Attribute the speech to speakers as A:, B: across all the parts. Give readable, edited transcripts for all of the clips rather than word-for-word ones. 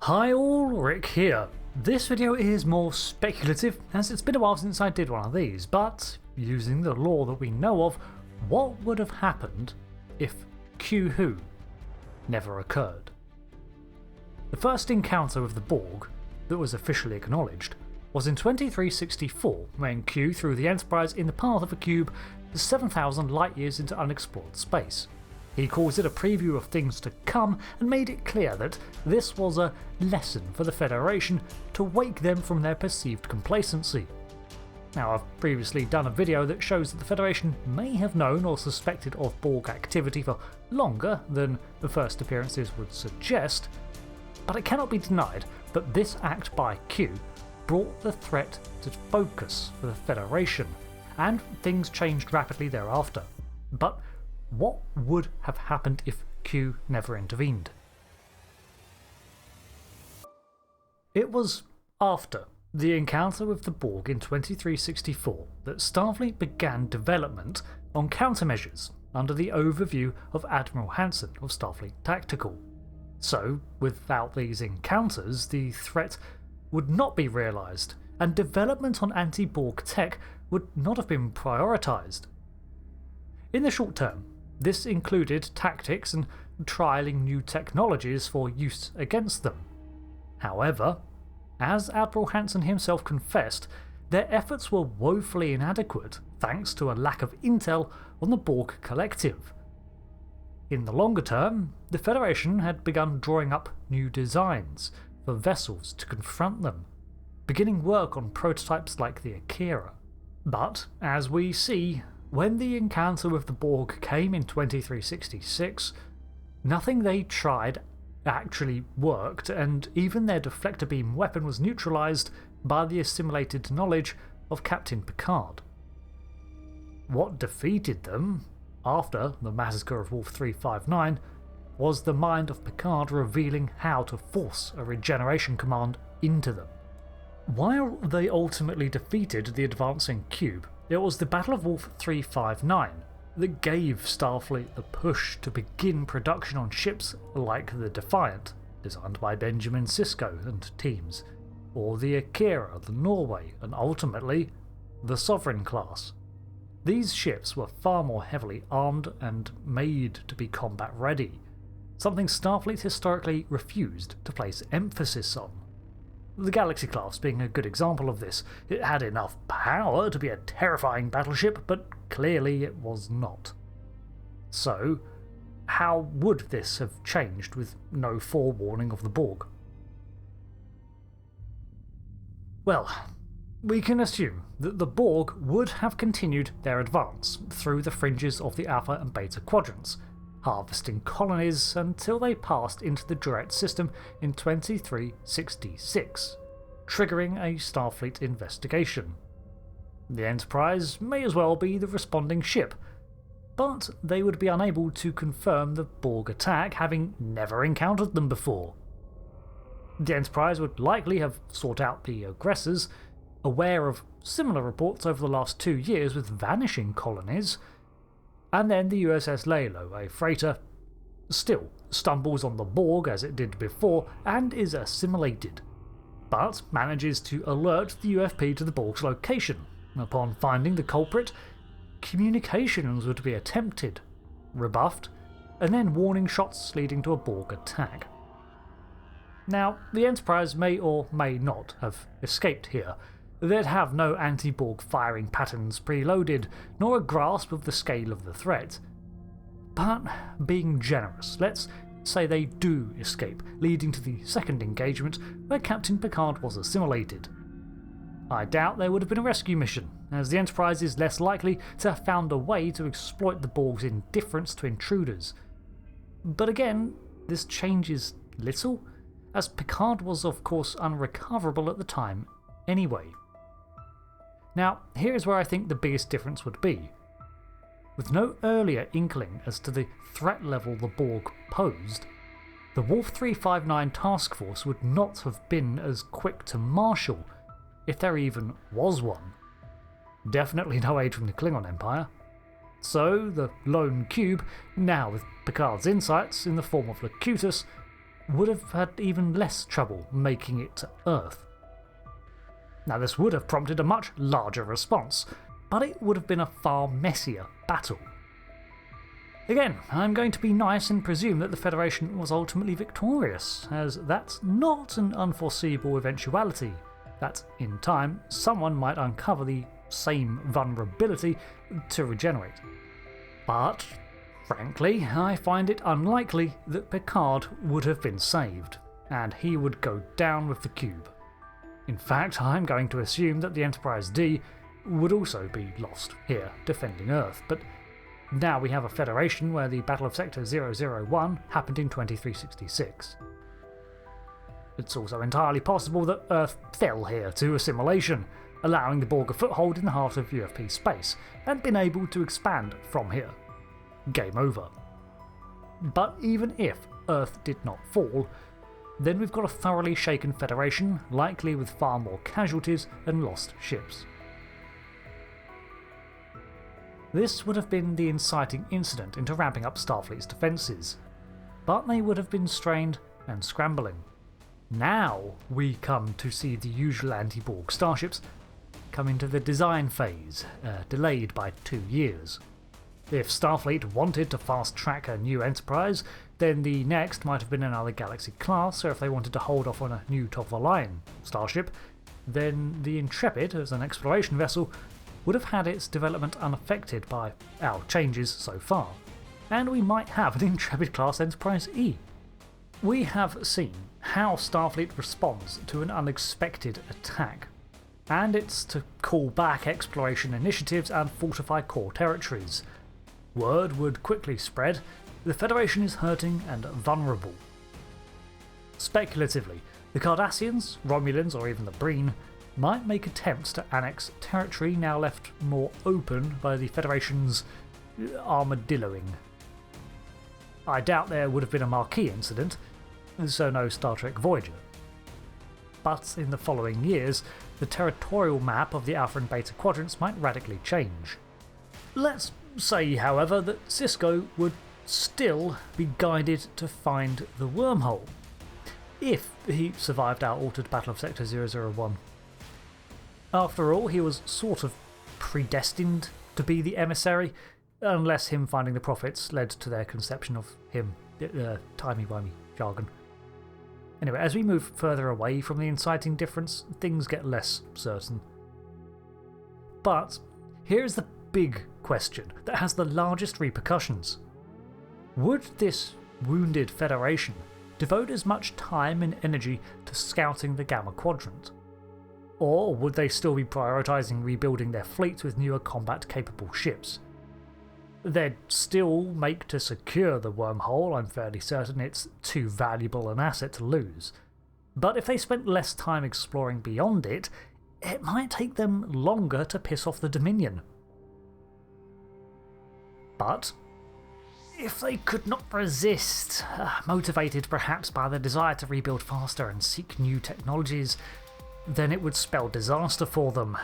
A: Hi all, Rick here. This video is more speculative as it's been a while since I did one of these, but using the lore that we know of, what would have happened if Q-Who never occurred? The first encounter with the Borg that was officially acknowledged was in 2364 when Q threw the Enterprise in the path of a cube 7,000 light years into unexplored space. He calls it a preview of things to come and made it clear that this was a lesson for the Federation to wake them from their perceived complacency. Now, I've previously done a video that shows that the Federation may have known or suspected of Borg activity for longer than the first appearances would suggest, but it cannot be denied that this act by Q brought the threat to focus for the Federation, and things changed rapidly thereafter. But what would have happened if Q never intervened? It was after the encounter with the Borg in 2364 that Starfleet began development on countermeasures under the overview of Admiral Hansen of Starfleet Tactical. So, without these encounters, the threat would not be realised, and development on anti-Borg tech would not have been prioritised. In the short term, this included tactics and trialling new technologies for use against them. However, as Admiral Hansen himself confessed, their efforts were woefully inadequate thanks to a lack of intel on the Borg Collective. In the longer term, the Federation had begun drawing up new designs for vessels to confront them, beginning work on prototypes like the Akira. But, as we see, when the encounter with the Borg came in 2366, nothing they tried actually worked, and even their deflector beam weapon was neutralised by the assimilated knowledge of Captain Picard. What defeated them, after the massacre of Wolf 359, was the mind of Picard revealing how to force a regeneration command into them. While they ultimately defeated the advancing cube, it was the Battle of Wolf 359 that gave Starfleet the push to begin production on ships like the Defiant, designed by Benjamin Sisko and teams, or the Akira, the Norway, and ultimately the Sovereign class. These ships were far more heavily armed and made to be combat ready, something Starfleet historically refused to place emphasis on. The Galaxy class being a good example of this. It had enough power to be a terrifying battleship, but clearly it was not. So, how would this have changed with no forewarning of the Borg? Well, we can assume that the Borg would have continued their advance through the fringes of the Alpha and Beta quadrants, harvesting colonies until they passed into the Duret system in 2366, triggering a Starfleet investigation. The Enterprise may as well be the responding ship, but they would be unable to confirm the Borg attack, having never encountered them before. The Enterprise would likely have sought out the aggressors, aware of similar reports over the last 2 years with vanishing colonies, and then the USS Lalo, a freighter, still stumbles on the Borg as it did before and is assimilated, but manages to alert the UFP to the Borg's location. Upon finding the culprit, communications would be attempted, rebuffed, and then warning shots leading to a Borg attack. Now, the Enterprise may or may not have escaped here. They'd have no anti-Borg firing patterns preloaded, nor a grasp of the scale of the threat. But being generous, let's say they do escape, leading to the second engagement where Captain Picard was assimilated. I doubt there would have been a rescue mission, as the Enterprise is less likely to have found a way to exploit the Borg's indifference to intruders. But again, this changes little, as Picard was of course unrecoverable at the time anyway. Now, here is where I think the biggest difference would be. With no earlier inkling as to the threat level the Borg posed, the Wolf 359 task force would not have been as quick to marshal, if there even was one. Definitely no aid from the Klingon Empire. So, the lone cube, now with Picard's insights in the form of Locutus, would have had even less trouble making it to Earth. Now, this would have prompted a much larger response, but it would have been a far messier battle. Again, I'm going to be nice and presume that the Federation was ultimately victorious, as that's not an unforeseeable eventuality, that in time someone might uncover the same vulnerability to regenerate. But, frankly, I find it unlikely that Picard would have been saved, and he would go down with the cube. In fact, I'm going to assume that the Enterprise D would also be lost here, defending Earth, but now we have a Federation where the Battle of Sector 001 happened in 2366. It's also entirely possible that Earth fell here to assimilation, allowing the Borg a foothold in the heart of UFP space, and been able to expand from here. Game over. But even if Earth did not fall, then we've got a thoroughly shaken Federation, likely with far more casualties and lost ships. This would have been the inciting incident into ramping up Starfleet's defences, but they would have been strained and scrambling. Now we come to see the usual anti-Borg starships come into the design phase, delayed by 2 years. If Starfleet wanted to fast-track a new Enterprise, then the next might have been another Galaxy class, or if they wanted to hold off on a new top-of-the-line starship, then the Intrepid, as an exploration vessel, would have had its development unaffected by our changes so far, and we might have an Intrepid-class Enterprise E. We have seen how Starfleet responds to an unexpected attack, and it's to call back exploration initiatives and fortify core territories. Word would quickly spread, the Federation is hurting and vulnerable. Speculatively, the Cardassians, Romulans, or even the Breen might make attempts to annex territory now left more open by the Federation's armadilloing. I doubt there would have been a Marquis incident, so no Star Trek Voyager. But in the following years, the territorial map of the Alpha and Beta quadrants might radically change. Let's say, however, that Sisko would still be guided to find the wormhole, if he survived our altered Battle of Sector 001. After all, he was sort of predestined to be the emissary, unless him finding the prophets led to their conception of him, timey-wimey jargon. Anyway, as we move further away from the inciting difference, things get less certain. But here's the big question that has the largest repercussions. Would this wounded Federation devote as much time and energy to scouting the Gamma Quadrant? Or would they still be prioritising rebuilding their fleets with newer combat-capable ships? They'd still make to secure the wormhole, I'm fairly certain it's too valuable an asset to lose. But if they spent less time exploring beyond it, it might take them longer to piss off the Dominion. But if they could not resist, motivated perhaps by the desire to rebuild faster and seek new technologies, then it would spell disaster for them.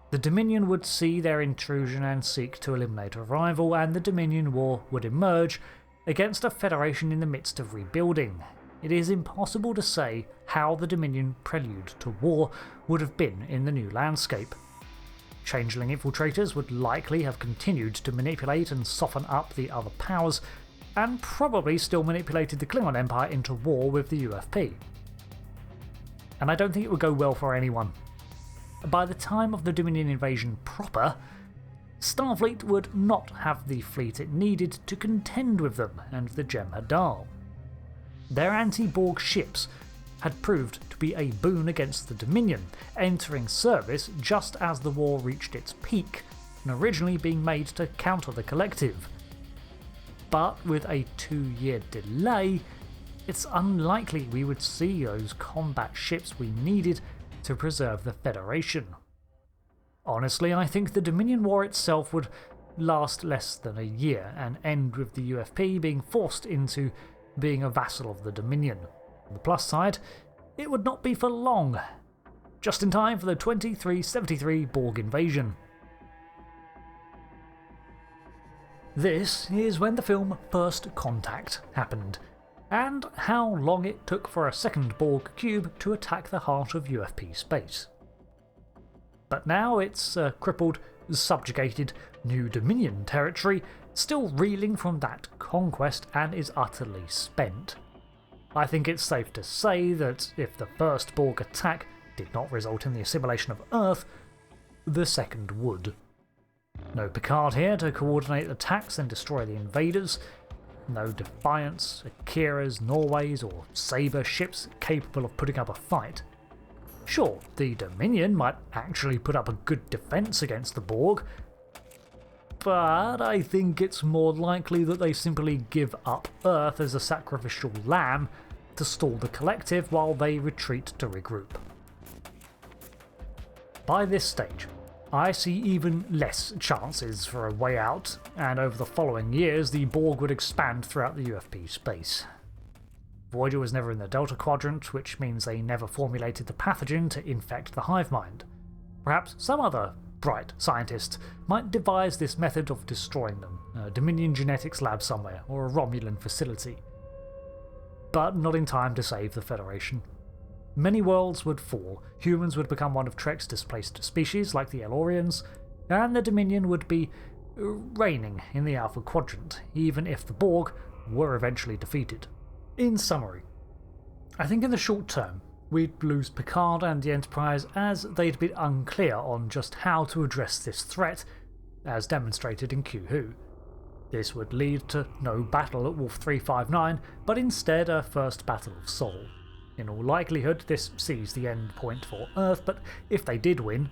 A: The Dominion would see their intrusion and seek to eliminate a rival, and the Dominion War would emerge against a Federation in the midst of rebuilding. It is impossible to say how the Dominion prelude to war would have been in the new landscape. Changeling infiltrators would likely have continued to manipulate and soften up the other powers, and probably still manipulated the Klingon Empire into war with the UFP. And I don't think it would go well for anyone. By the time of the Dominion invasion proper, Starfleet would not have the fleet it needed to contend with them and the Jem'Hadar. Their anti-Borg ships had proved to be a boon against the Dominion, entering service just as the war reached its peak, and originally being made to counter the Collective. But with a 2-year delay, it's unlikely we would see those combat ships we needed to preserve the Federation. Honestly, I think the Dominion War itself would last less than a year and end with the UFP being forced into being a vassal of the Dominion. On the plus side, it would not be for long, just in time for the 2373 Borg invasion. This is when the film First Contact happened. and how long it took for a second Borg cube to attack the heart of UFP space. But now it's crippled, subjugated New Dominion territory, still reeling from that conquest and is utterly spent. I think it's safe to say that if the first Borg attack did not result in the assimilation of Earth, the second would. No Picard here to coordinate attacks and destroy the invaders. No Defiance, Akira's, Norway's or Sabre ships capable of putting up a fight. Sure, the Dominion might actually put up a good defence against the Borg, but I think it's more likely that they simply give up Earth as a sacrificial lamb to stall the Collective while they retreat to regroup. By this stage, I see even less chances for a way out, and over the following years the Borg would expand throughout the UFP space. Voyager was never in the Delta Quadrant, which means they never formulated the pathogen to infect the hive mind. Perhaps some other bright scientist might devise this method of destroying them, a Dominion genetics lab somewhere, or a Romulan facility. But not in time to save the Federation. Many worlds would fall, humans would become one of Trek's displaced species like the Auriens, and the Dominion would be reigning in the Alpha Quadrant, even if the Borg were eventually defeated. In summary, I think in the short term, we'd lose Picard and the Enterprise as they'd been unclear on just how to address this threat, as demonstrated in Q-Who. This would lead to no battle at Wolf 359, but instead a first battle of Sol. In all likelihood, this sees the end point for Earth, but if they did win,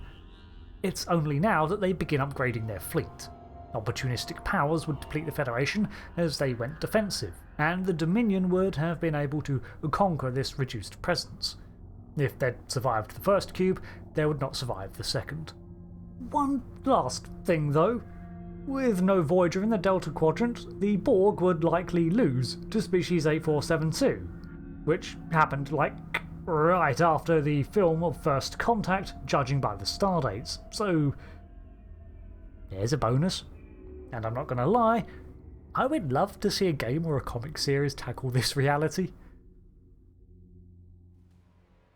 A: it's only now that they begin upgrading their fleet. Opportunistic powers would deplete the Federation as they went defensive, and the Dominion would have been able to conquer this reduced presence. If they'd survived the first cube, they would not survive the second. One last thing though. With no Voyager in the Delta Quadrant, the Borg would likely lose to species 8472, which happened like right after the film of First Contact, judging by the stardates, so there's a bonus. And I'm not gonna lie, I would love to see a game or a comic series tackle this reality.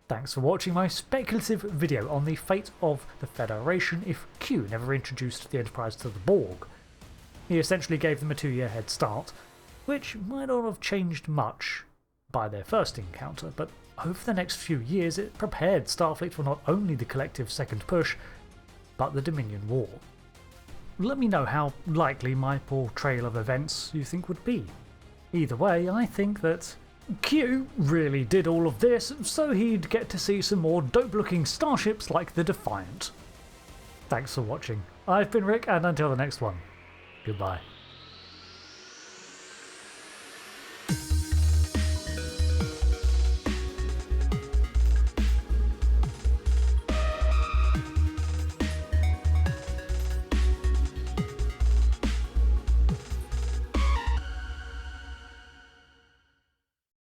A: Thanks for watching my speculative video on the fate of the Federation if Q never introduced the Enterprise to the Borg. He essentially gave them a 2-year head start, which might not have changed much by their first encounter, but over the next few years it prepared Starfleet for not only the Collective's second push, but the Dominion War. Let me know how likely my portrayal of events you think would be. Either way, I think that Q really did all of this so he'd get to see some more dope-looking starships like the Defiant. Thanks for watching. I've been Rick, and until the next one, goodbye.